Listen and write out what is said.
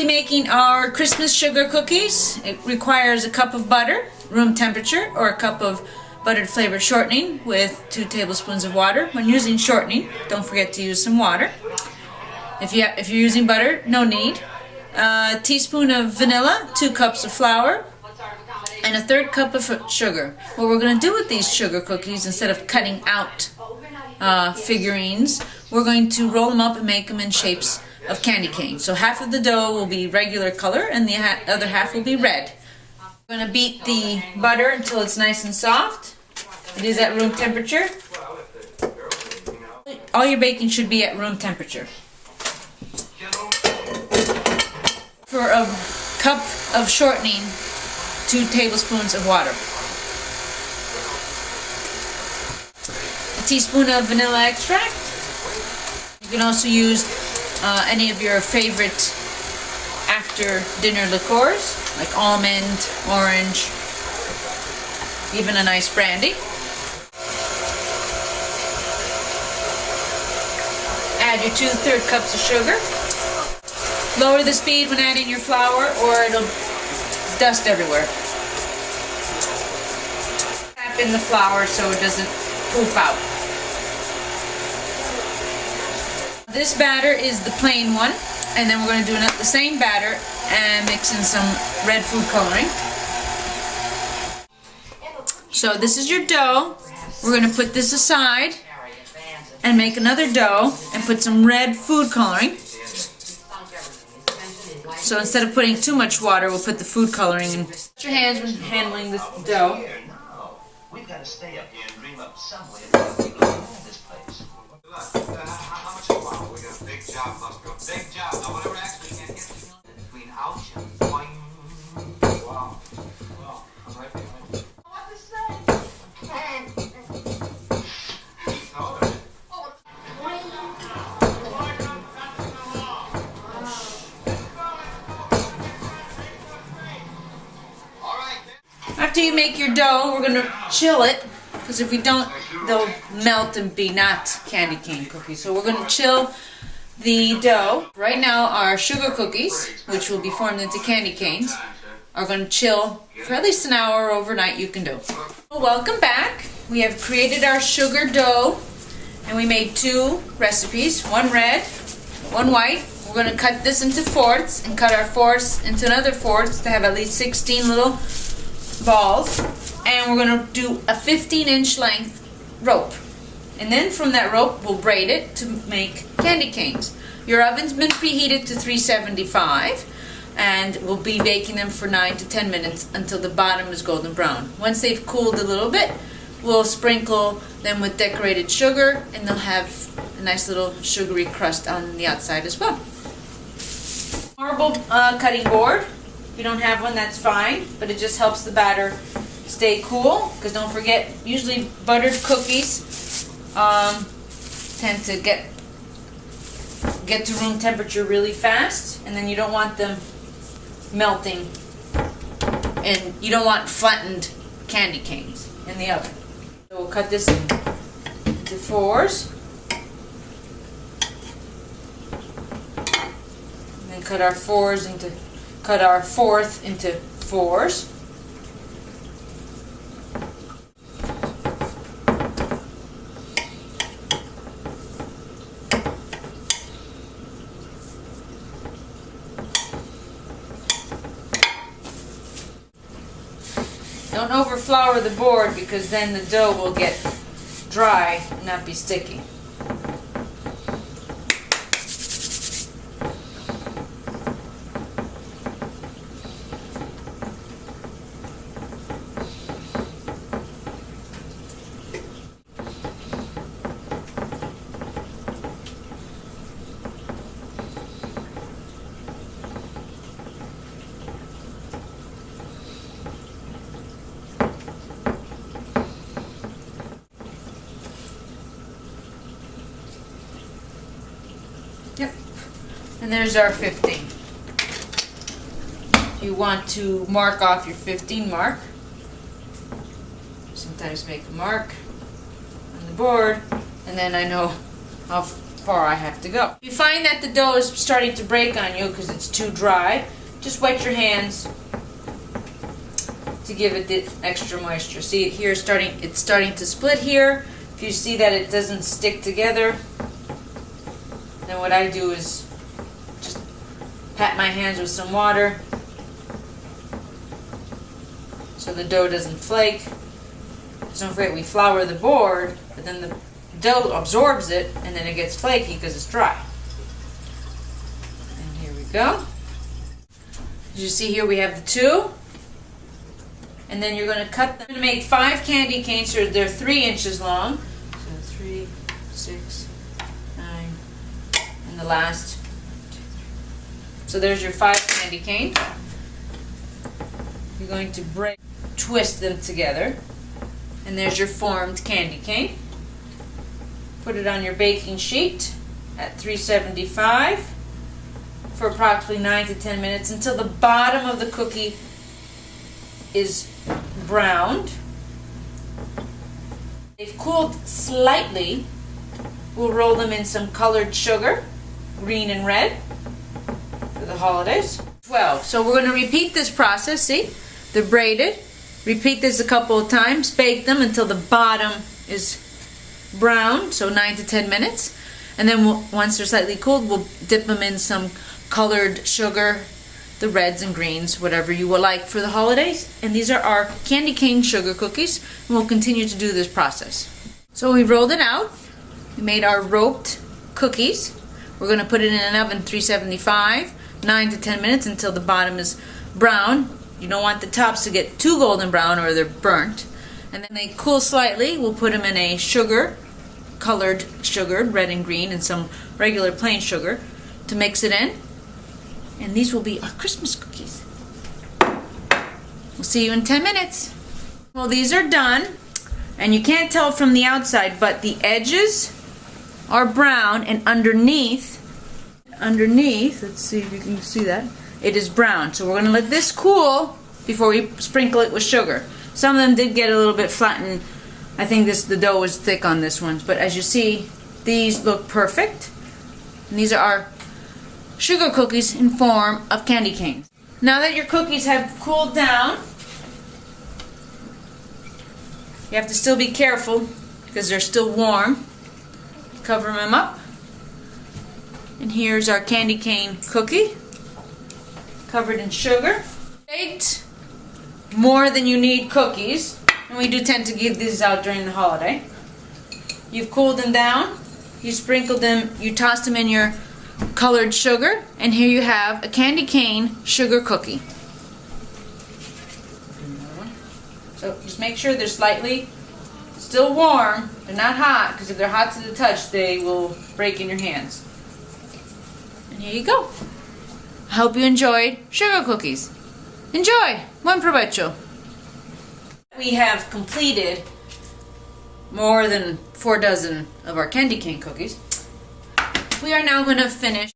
quickly making our Christmas sugar cookies. It requires a cup of butter, room temperature, or a cup of buttered flavor shortening with 2 tablespoons of water. When using shortening, don't forget to use some water. If you're using butter, no need. A teaspoon of vanilla, 2 cups of flour, and a 1/3 cup of sugar. What we're going to do with these sugar cookies, instead of cutting out figurines, we're going to roll them up and make them in shapes of candy cane. So half of the dough will be regular color and the other half will be red. We're going to beat the butter until it's nice and soft. It is at room temperature. All your baking should be at room temperature. For a cup of shortening, 2 tablespoons of water. A teaspoon of vanilla extract. You can also use any of your favorite after dinner liqueurs, like almond, orange, even a nice brandy. Add your 2/3 cups of sugar. Lower the speed when adding your flour or it'll dust everywhere. Tap in the flour so it doesn't poof out. This batter is the plain one, and then we're going to do the same batter and mix in some red food coloring. So this is your dough. We're going to put this aside and make another dough and put some red food coloring. So instead of putting too much water, we'll put the food coloring in. Wash your hands when handling this dough. We've got to stay up here and dream up some way of getting this place. How much flour? We got a big job, must go. Big job. Now, whatever actually can get between ouch and boing. Wow. Wow. I'm right behind you. What to say? After you make your dough, we're going to chill it, because if we don't, they'll melt and be not candy cane cookies. So we're going to chill the dough. Right now, our sugar cookies, which will be formed into candy canes, are going to chill for at least an hour overnight. You can do. Well, welcome back. We have created our sugar dough, and we made 2 recipes, one red, one white. We're going to cut this into fourths and cut our fourths into another fourths to have at least 16 little balls, and we're going to do a 15-inch length rope, and then from that rope we'll braid it to make candy canes. Your oven's been preheated to 375, and we'll be baking them for 9 to 10 minutes until the bottom is golden brown. Once they've cooled a little bit, we'll sprinkle them with decorated sugar, and they'll have a nice little sugary crust on the outside as well. Marble cutting board. If you don't have one, that's fine, but it just helps the batter stay cool, because don't forget, usually buttered cookies tend to get to room temperature really fast, and then you don't want them melting, and you don't want flattened candy canes in the oven. So we'll cut this into 4s, and then cut our 4s into cut our 4th into 4s. Don't overflour the board, because then the dough will get dry and not be sticky. Yep. And there's our 15. If you want to mark off your 15 mark, sometimes make a mark on the board, and then I know how far I have to go. If you find that the dough is starting to break on you because it's too dry, just wet your hands to give it the extra moisture. See it here, it's starting to split here. If you see that it doesn't stick together, then what I do is just pat my hands with some water so the dough doesn't flake. Don't forget we flour the board, but then the dough absorbs it and then it gets flaky because it's dry. And here we go. As you see here we have the two. And then you're going to cut them. I'm going to make 5 candy canes, so they're 3 inches long. So 3, 6, 9, and the last. So there's your 5 candy canes. You're going to twist them together. And there's your formed candy cane. Put it on your baking sheet at 375 for approximately 9 to 10 minutes until the bottom of the cookie is browned. They've cooled slightly. We'll roll them in some colored sugar, green and red, for the holidays. 12. So we're going to repeat this process. See, they're braided. Repeat this a couple of times. Bake them until the bottom is brown, so 9 to 10 minutes. And then once they're slightly cooled, we'll dip them in some colored sugar, the reds and greens, whatever you would like for the holidays. And these are our candy cane sugar cookies, and we'll continue to do this process. So we rolled it out. We made our roped cookies. We're going to put it in an oven 375, 9 to 10 minutes until the bottom is brown. You don't want the tops to get too golden brown or they're burnt. And then they cool slightly. We'll put them in a colored sugar, red and green, and some regular plain sugar to mix it in. And these will be our Christmas cookies. We'll see you in 10 minutes. Well, these are done. And you can't tell from the outside, but the edges are brown, and underneath, let's see if you can see that, it is brown. So we're going to let this cool before we sprinkle it with sugar. Some of them did get a little bit flattened. I think the dough was thick on this one. But as you see, these look perfect. And these are our sugar cookies in form of candy canes. Now that your cookies have cooled down, you have to still be careful because they're still warm. Cover them up. And here's our candy cane cookie, covered in sugar. Baked more than you need cookies, and we do tend to give these out during the holiday. You've cooled them down, you sprinkled them, you tossed them in your colored sugar, and here you have a candy cane sugar cookie. So just make sure they're slightly still warm, they're not hot, because if they're hot to the touch, they will break in your hands. And here you go. I hope you enjoyed sugar cookies. Enjoy! Buon provecho! We have completed more than 4 dozen of our candy cane cookies. We are now going to finish